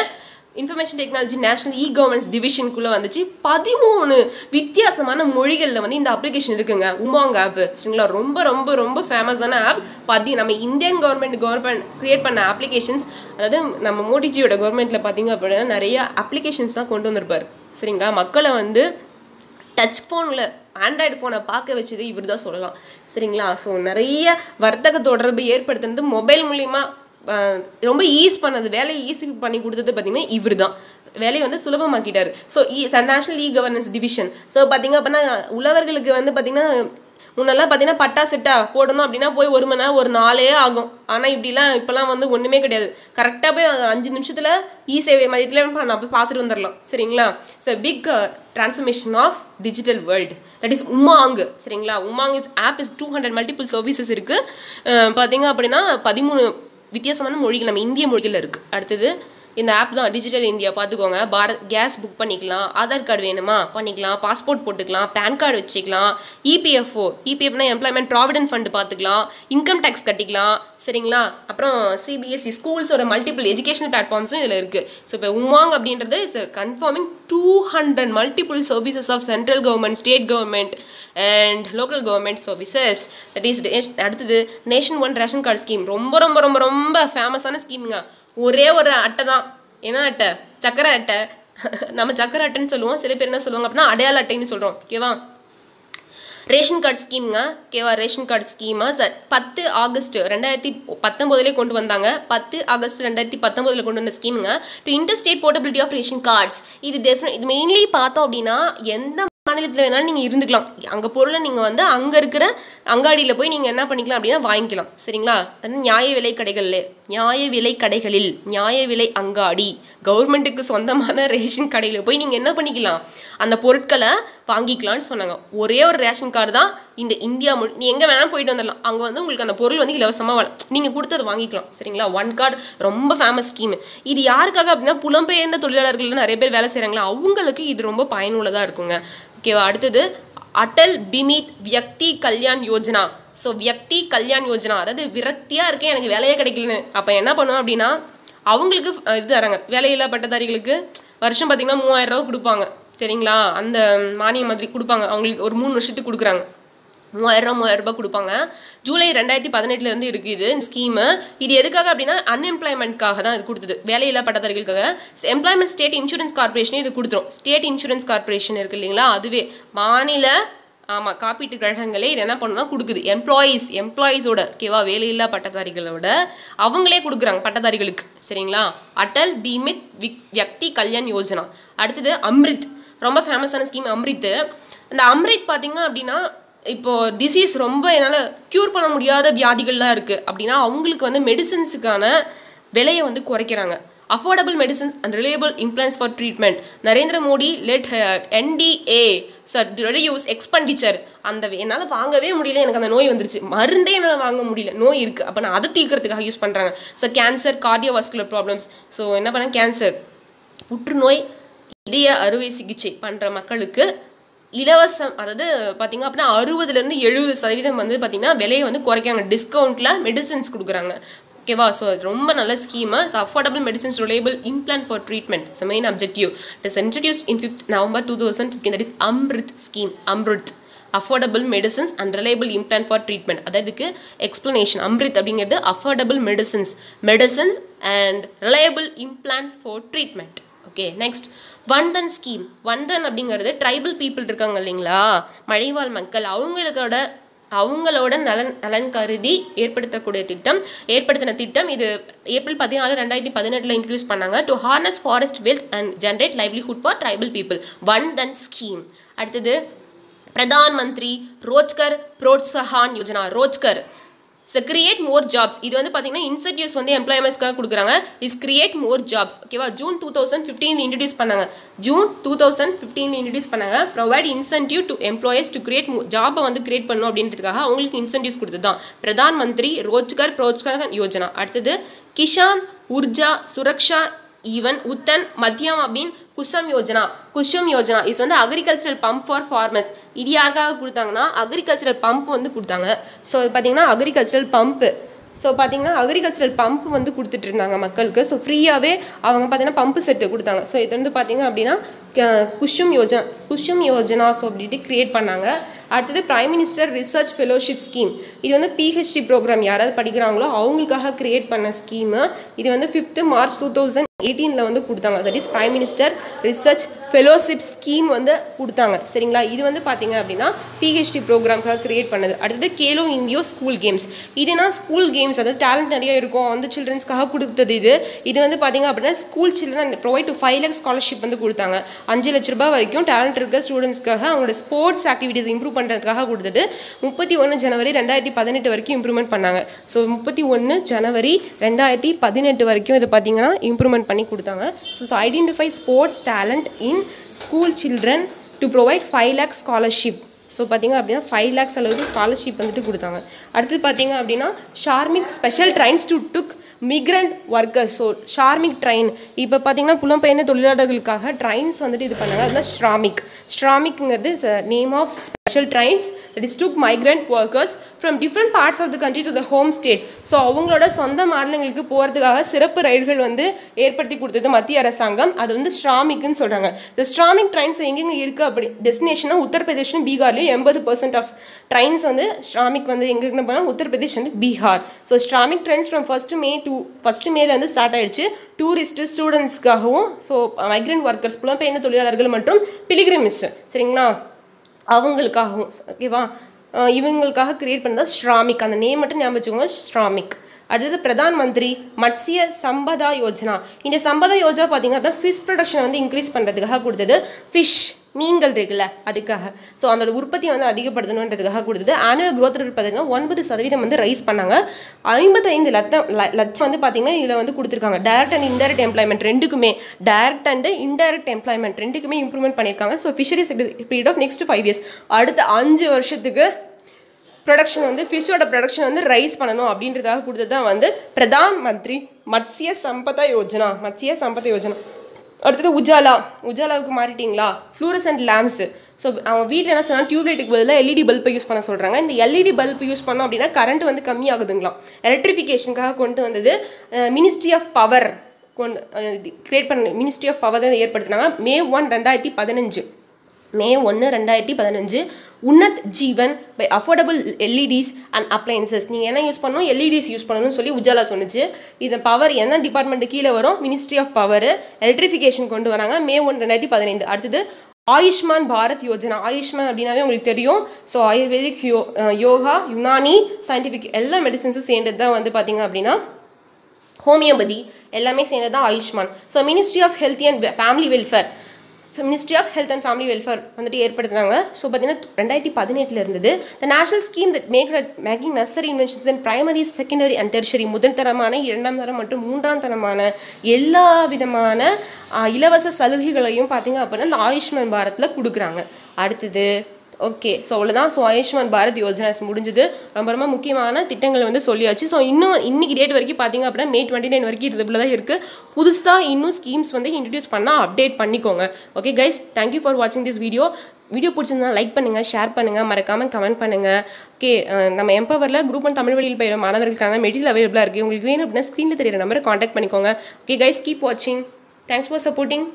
information technology national e governance டிவிஷனுக்குள்ளே வந்துச்சு. 13 வித்தியாசமான மொழிகளில் வந்து இந்த அப்ளிகேஷன் இருக்குங்க, உமாங் ஆப். சரிங்களா? ரொம்ப ரொம்ப ரொம்ப ஃபேமஸான ஆப். நம்ம இந்தியன் கவர்மெண்ட் கிரியேட் பண்ண அப்ளிகேஷன்ஸ். அதாவது நம்ம மோடிஜியோட கவர்மெண்ட்டில் பார்த்தீங்க அப்படின்னா நிறைய அப்ளிகேஷன்ஸ் தான் கொண்டு வந்திருப்பார். சரிங்களா? மக்களை வந்து டச் ஃபோனில், ஆண்ட்ராய்டு ஃபோனை பார்க்க வச்சது இவர் தான் சொல்லலாம். சரிங்களா? ஸோ நிறைய வர்த்தக தொடர்பு ஏற்படுத்துனது மொபைல் மூலிமா ரொம்ப ஈஸி பண்ணது, வேலையை ஈஸி பண்ணி கொடுத்தது பார்த்தீங்கன்னா இவர் தான். வேலையை வந்து சுலபமாக்கிட்டார். So national e governance division. So பார்த்தீங்க அப்படின்னா உழவர்களுக்கு வந்து பார்த்தீங்கன்னா முன்னெல்லாம் பார்த்தீங்கன்னா பட்டா செட்டா போடணும் அப்படின்னா போய் 1 மணி நேரம், ஒரு நாளே ஆகும். ஆனால் இப்போலாம் வந்து ஒன்றுமே கிடையாது. கரெக்டாக போய் 5 நிமிஷத்தில் இ சேவை மையத்தில் நான் போய் பார்த்துட்டு வந்துடலாம். சரிங்களா? So big transformation of digital world, that is Umang. சரிங்களா? Umang is app is 200 multiple services இருக்குது. பார்த்தீங்க அப்படின்னா 13 வித்தியாசமான மொழிகள் நம்ம இந்திய மொழிகளில் இருக்குது. அடுத்தது இந்த ஆப் தான் டிஜிட்டல் இந்தியா. பார்த்துக்கோங்க. பாரத் கேஸ் புக் பண்ணிக்கலாம், ஆதார் கார்டு வேணுமா பண்ணிக்கலாம், பாஸ்போர்ட் போட்டுக்கலாம், பேன் கார்டு வச்சுக்கலாம், இபிஎஃப்னா எம்ப்ளாய்மெண்ட் ப்ராவிடென்ட் ஃபண்ட் பார்த்துக்கலாம், இன்கம் டேக்ஸ் கட்டிக்கலாம், சரிங்களா. அப்புறம் சிபிஎஸ்சி ஸ்கூல்ஸோட மல்டிபிள் எஜுகேஷனல் பிளாட்ஃபார்ம்ஸும் இதில் இருக்குது. ஸோ இப்போ உமாங் அப்படின்றது it's conforming 200 multiple services of central government, state government and local government services. That is அடுத்தது nation one ration card scheme. ரொம்ப ரொம்ப ரொம்ப ரொம்ப ஃபேமஸான ஸ்கீமுங்க. ஒரே ஒரு அட்டை தான். என்ன அட்டை? சக்கரை அட்டை. நம்ம சக்கரை அட்டைன்னு சொல்லுவோம். சில பேர் என்ன சொல்லுவாங்க அப்படின்னா அடையாள அட்டைன்னு சொல்கிறோம். ஓகேவா. ரேஷன் கார்டு ஸ்கீம்ங்க. ஓகேவா. ரேஷன் கார்டு ஸ்கீமா 10 ஆகஸ்ட் 2019 கொண்டு வந்தாங்க. 10 ஆகஸ்ட் 2019 கொண்டு வந்த ஸ்கீமுங்க. To inter state portability of ration cards. இது மெயின்லி பார்த்தோம் அப்படின்னா எந்த மாநிலத்தில் வேணாலும் நீங்கள் இருந்துக்கலாம். அங்கே பொருளை நீங்கள் வந்து அங்கே இருக்கிற அங்காடியில் போய் நீங்கள் என்ன பண்ணிக்கலாம் அப்படின்னா வாங்கிக்கலாம். சரிங்களா. அது நியாய விலை கடைகளில் நியாய விலை அங்காடி கவர்மெண்ட்டுக்கு சொந்தமான ரேஷன் கடையில் போய் நீங்கள் என்ன பண்ணிக்கலாம், அந்த பொருட்களை வாங்கிக்கலாம்னு சொன்னாங்க. ஒரே ஒரு ரேஷன் கார்டு தான் இந்த இந்தியா நீ எங்கே வேணாலும் போயிட்டு வந்துடலாம். அங்கே வந்து உங்களுக்கு அந்த பொருள் வந்து இலவசமாக நீங்கள் கொடுத்து அதை வாங்கிக்கலாம். சரிங்களா. ஒன் கார்டு ரொம்ப ஃபேமஸ் ஸ்கீம். இது யாருக்காக அப்படின்னா புலம்பெயர்ந்த தொழிலாளர்கள் நிறைய பேர் வேலை செய்கிறாங்களா, அவங்களுக்கு இது ரொம்ப பயனுள்ளதாக இருக்குங்க. ஓகேவா. அடுத்தது அட்டல் பிமித் வியக்தி கல்யாண் யோஜனா. ஸோ வியக்தி கல்யாண் யோஜனா, அதாவது விரக்தியாக இருக்கேன் எனக்கு வேலையே கிடைக்கலன்னு, அப்போ என்ன பண்ணுவோம் அப்படின்னா அவங்களுக்கு இது தராங்க. வேலையில்லா பட்டதாரிகளுக்கு வருஷம் பார்த்திங்கன்னா 3000 ரூபா கொடுப்பாங்க. சரிங்களா. அந்த மானியம் மாதிரி கொடுப்பாங்க. அவங்களுக்கு ஒரு 3 வருஷத்துக்கு கொடுக்குறாங்க. 3000 ரூபாய் கொடுப்பாங்க. ஜூலை 2018 இருக்குது இந்த ஸ்கீமு. இது எதுக்காக அப்படின்னா அன்எம்ப்ளாய்மெண்ட்காக தான் இது கொடுத்தது, வேலையில்லா பட்டதாரிகளுக்காக. எம்ப்ளாய்மெண்ட் ஸ்டேட் இன்சூரன்ஸ் கார்பரேஷனே இது கொடுத்துரும். ஸ்டேட் இன்சூரன்ஸ் கார்பரேஷன் இருக்குது இல்லைங்களா, அதுவே மாநில காப்பீட்டு கழகங்களே இது என்ன பண்ணணும்னா கொடுக்குது. எம்ப்ளாயீஸோட ஓகேவா, வேலையில்லா பட்டதாரிகளோட அவங்களே கொடுக்குறாங்க பட்டதாரிகளுக்கு. சரிங்களா. அட்டல் பீமித் வியக்தி கல்யாண் யோஜனா. அடுத்தது அம்ரித். ரொம்ப ஃபேமஸான ஸ்கீம் அம்ரித். அந்த அம்ரித் பார்த்தீங்க அப்படின்னா இப்போது டிசீஸ் ரொம்ப என்னால் க்யூர் பண்ண முடியாத வியாதிகள்லாம் இருக்குது அப்படின்னா அவங்களுக்கு வந்து மெடிசன்ஸுக்கான விலையை வந்து குறைக்கிறாங்க. Affordable medicines and reliable implants for treatment. Narendra Modi led NDA reduce expenditure. அந்த என்னால் வாங்கவே முடியல, எனக்கு அந்த நோய் வந்துருச்சு, மருந்தே என்னால் வாங்க முடியல, நோய் இருக்குது, அப்போ நான் அதை தீர்க்கறதுக்காக யூஸ் பண்ணுறாங்க. So cancer, cardiovascular problems. So என்ன பண்ண கேன்சர், புற்றுநோய், இதய அறுவை சிகிச்சை பண்ணுற மக்களுக்கு இலவசம், அதாவது பார்த்திங்க அப்படின்னா 60-70% வந்து பார்த்திங்கன்னா விலையை வந்து குறைக்காங்க. டிஸ்கவுண்ட்டில் மெடிசன்ஸ் கொடுக்குறாங்க. ஓகேவா. ஸோ அது ரொம்ப நல்ல scheme. So affordable medicines reliable implant for treatment is main objective. It is introduced in 5th November 2015. That is Amrit scheme. Amrit affordable medicines and reliable implant for treatment. அதாவது இதுக்கு எக்ஸ்ப்ளனேஷன். அம்ரித் அப்படிங்கிறது affordable medicines and reliable implants for treatment. Okay. Next Vandhan scheme. Vandhan அப்படிங்கிறது tribal people இருக்காங்க இல்லைங்களா, மலைவாழ் மக்கள், அவங்களோட நலன் கருதி ஏற்படுத்தின திட்டம். இது ஏப்ரல் 14, 2018 இன்ட்ரடியூஸ் பண்ணாங்க. To harness forest wealth and generate livelihood for tribal people. Vandhan scheme. அடுத்தது Pradhan Mantri Rojgar Protsahan Yojana. Rojgar create more jobs. இது வந்து பார்த்தீங்கன்னா இன்சென்டிவ்ஸ் வந்து எம்ப்ளாய்மெண்ட்ஸ்க்காக கொடுக்குறாங்க. Is create more jobs. ஓகேவா. ஜூன் 2015 இன்ட்ரடியூஸ் பண்ணாங்க. Provide incentive to employers to create ஜாபை வந்து கிரியேட் பண்ணணும் அப்படின்றதுக்காக அவங்களுக்கு இன்சென்டிவ்ஸ் கொடுத்தது தான் பிரதான் மந்திரி ரோஜ்கர் புரோத்சாஹன் யோஜனா. அடுத்தது கிஷான் உர்ஜா சுரக்ஷா ஈவன் உத்தன் மத்தியம் அப்படின்னு குஷம் யோஜனா இஸ் வந்து அக்ரிகல்ச்சரல் பம்ப் ஃபார் ஃபார்மர்ஸ். இது யாருக்காக கொடுத்தாங்கன்னா அக்ரிகல்ச்சரல் பம்ப் வந்து கொடுத்தாங்க. ஸோ பார்த்தீங்கன்னா அக்ரிகல்ச்சரல் பம்ப் வந்து கொடுத்துட்டு இருந்தாங்க மக்களுக்கு. ஸோ ஃப்ரீயாகவே அவங்க பார்த்தீங்கன்னா பம்பு செட்டு கொடுத்தாங்க. ஸோ இது வந்து பார்த்தீங்க அப்படின்னா குஷம் யோஜனா ஸோ அப்படின்ட்டு க்ரியேட் பண்ணாங்க. அடுத்தது prime minister research fellowship scheme. இது வந்து PhD ப்ரோக்ராம் யாராவது படிக்கிறாங்களோ அவங்களுக்காக க்ரியேட் பண்ண ஸ்கீமு. இது வந்து 5th March 2018 வந்து கொடுத்தாங்க. That is prime minister research fellowship scheme வந்து கொடுத்தாங்க. சரிங்களா. இது வந்து பார்த்தீங்க அப்படின்னா PhD ப்ரோக்ராம்காக க்ரியேட் பண்ணது. அடுத்தது கேலோ இந்தியா ஸ்கூல் கேம்ஸ். இதுனா ஸ்கூல் கேம்ஸ், அதாவது டேலண்ட் நிறைய இருக்கும் வந்து சில்ட்ரன்ஸ்க்காக கொடுத்தது. இது வந்து பார்த்தீங்க அப்படின்னா school children provide to 5 lakh scholarship வந்து கொடுத்தாங்க. 5 லட்ச ரூபாய் வரைக்கும் டேலண்ட் இருக்க ஸ்டூடெண்ட்ஸ்க்காக அவங்களோட ஸ்போர்ட்ஸ் ஆக்டிவிட்டீஸ் இம்ப்ரூவ் பண்ணுறதுக்காக கொடுத்தது. 31 ஜனவரி 2018 வரைக்கும் இம்ப்ரூவ்மெண்ட் பண்ணாங்க. ஸோ 31 ஜனவரி 2018 வரைக்கும் இது பார்த்தீங்கன்னா இம்ப்ரூவ்மெண்ட் பண்ணி கொடுத்தாங்க. So identify sports talent in school children to provide 5 lakh scholarship. So பார்த்திங்க அப்படின்னா 5 lakhs அளவுக்கு ஸ்காலர்ஷிப் வந்துட்டு கொடுத்தாங்க. அடுத்து பார்த்திங்க அப்படின்னா Shramik special trains to took migrant workers. So Shramik train இப்போ பார்த்திங்கன்னா புலம்பெயர்ந்த தொழிலாளர்களுக்காக ட்ரெயின்ஸ் வந்துட்டு இது பண்ணாங்க. அதுதான் ஸ்ட்ராமிக்ங்கிறது name of special trains that is took migrant workers from different parts of the country to the home state. So அவங்களோட சொந்த மாநிலங்களுக்கு போகிறதுக்காக சிறப்பு ரயில்கள் வந்து ஏற்படுத்தி கொடுத்தது மத்திய அரசாங்கம். அது வந்து ஸ்ட்ராமிக்னு சொல்கிறாங்க. இந்த ஸ்ட்ராமிக் ட்ரெயின்ஸ் எங்கெங்கே இருக்குது அப்படி டெஸ்டினேஷனாக உத்தரப்பிரதேஷும் பீகார்லையும் 80% ஆஃப் ட்ரெயின்ஸ் வந்து ஸ்ட்ராமிக் வந்து எங்கே போனால் உத்தரப்பிரதேஷ் வந்து Bihar. So Shramik trains from first மேலேருந்து ஸ்டார்ட் ஆகிடுச்சு. டூரிஸ்ட்டு ஸ்டூடெண்ட்ஸ்க்காகவும் ஸோ மைக்ரண்ட் ஒர்க்கர்ஸ் புலம்பெயர்ந்த தொழிலாளர்கள் மற்றும் பிலிகிரிமிஸ்ட் சரிங்களா அவங்களுக்காகவும் ஓகேவா இவங்களுக்காக கிரியேட் பண்ணதா ஸ்ட்ராமிக். அந்த நேம் மட்டும் ஞாபகம் வச்சுக்கோங்க ஸ்ட்ராமிக். அடுத்தது பிரதான் மந்திரி மத்ஸ்ய சம்பதா யோஜனா. இந்த சம்பதா யோஜனா பார்த்திங்க அப்படின்னா ஃபிஷ் ப்ரொடக்ஷனை வந்து இன்க்ரீஸ் பண்ணுறதுக்காக கொடுத்தது. ஃபிஷ் மீன்கள் இருக்குல்ல அதுக்காக. ஸோ அதோட உற்பத்தியை வந்து அதிகப்படுத்தணுன்றதுக்காக கொடுத்தது. ஆனுவல் க்ரோத் ரேட் பார்த்திங்கன்னா 9% வந்து ரைஸ் பண்ணாங்க. 55 லட்சம் வந்து பார்த்திங்கன்னா இதில் வந்து கொடுத்துருக்காங்க. டைரக்ட் அண்ட் இன்டைரக்ட் எம்ப்ளாய்மெண்ட் ரெண்டுக்குமே டைரக்ட் அண்ட் இன்டைரக்ட் எம்ப்ளாய்மெண்ட் ரெண்டுக்குமே இம்ப்ரூவ்மெண்ட் பண்ணியிருக்காங்க. So fisheries period of next 5 years அடுத்த 5 வருஷத்துக்கு ப்ரொடக்ஷன் வந்து ஃபிஷ்ஷோட ப்ரொடக்ஷன் வந்து ரைஸ் பண்ணணும் அப்படின்றதாக கொடுத்தது தான் வந்து பிரதான் மந்திரி மத்ஸ்ய சம்பதா யோஜனா. அடுத்தது உஜாலாவுக்கு மாறிட்டிங்களா ஃப்ளூரசன்ட் லேம்ப்ஸு. ஸோ அவங்க வீட்டில் என்ன சொன்னால் டியூப்லைட்டுக்கு பதிலாக எல்இடி பல்பை யூஸ் பண்ண சொல்கிறாங்க. இந்த எல்இடி பல்ப் யூஸ் பண்ணோம் அப்படின்னா கரண்ட் வந்து கம்மியாகுதுங்களாம். எலக்ட்ரிஃபிகேஷனுக்காக கொண்டு வந்தது மினிஸ்ட்ரி ஆஃப் பவர் கிரியேட் பண்ண மினிஸ்ட்ரி ஆஃப் பவர் தான் ஏற்படுத்தினாங்க. May 1, 2015 Unnat Jeevan by affordable LEDs and appliances. நீங்கள் என்ன யூஸ் பண்ணணும் எல்இடிஸ் யூஸ் பண்ணணும்னு சொல்லி உஜாலா சொன்னிச்சு. இந்த பவர் என்ன டிபார்ட்மெண்ட்டு கீழே வரும் மினிஸ்ட்ரி ஆஃப் பவர் எலக்ட்ரிஃபிகேஷன் கொண்டு வராங்க May 1, 2015. அடுத்தது ஆயுஷ்மான் பாரத் யோஜனா. ஆயுஷ்மான் அப்படின்னாவே உங்களுக்கு தெரியும். So ayurvedic yoga Unani scientific எல்லா மெடிசன்ஸும் சேர்ந்தது தான் வந்து பார்த்திங்க அப்படின்னா ஹோமியோபதி எல்லாமே சேர்ந்தது தான் Ayushman. So ministry of health and family welfare வந்துட்டு ஏற்படுத்தினாங்க. ஸோ பார்த்தீங்கன்னா 2018 இருந்தது. The national scheme that making necessary inventions in primary secondary and tertiary முதல் தரமான 2ஆம் தரம் மற்றும் 3ஆம் தரமான எல்லா விதமான இலவச சலுகைகளையும் பார்த்தீங்க அப்படின்னா இந்த ஆயுஷ்மான் பாரத்தில் கொடுக்குறாங்க. அடுத்தது ஓகே ஸோ அவ்வளோதான். ஸோ ஆயுஷ்மான் பாரத் யோஜனா முடிஞ்சது. ரொம்ப முக்கியமான திட்டங்கள் வந்து சொல்லியாச்சு. ஸோ இன்னும் இன்னைக்கு டேட் வரைக்கும் பார்த்தீங்க அப்படின்னா May 29 வரைக்கும் இதுக்குள்ள தான் இருக்குது. புதுசாக இன்னும் ஸ்கீம்ஸ் வந்து இன்ட்ரடியூஸ் பண்ணால் அப்டேட் பண்ணிக்கோங்க. ஓகே கைஸ், தேங்க்யூ ஃபார் வாட்சிங் திஸ் வீடியோ பிடிச்சிருந்தா லைக் பண்ணுங்கள், ஷேர் பண்ணுங்கள், மறக்காமல் கமெண்ட் பண்ணுங்கள். ஓகே, நம்ம எம்பவரில் குரூப் 1 தமிழ் வழியில் பயிலும் மாணவர்களுக்கான மெட்டீரியல் அவைலபிளாக இருக்குது. உங்களுக்கு வேணும் அப்படின்னா ஸ்க்ரீனில் தெரியிற நம்பரை காண்டாக்ட் பண்ணிக்கோங்க. ஓகே கைஸ், கீப் வாட்சிங். Thanks for supporting.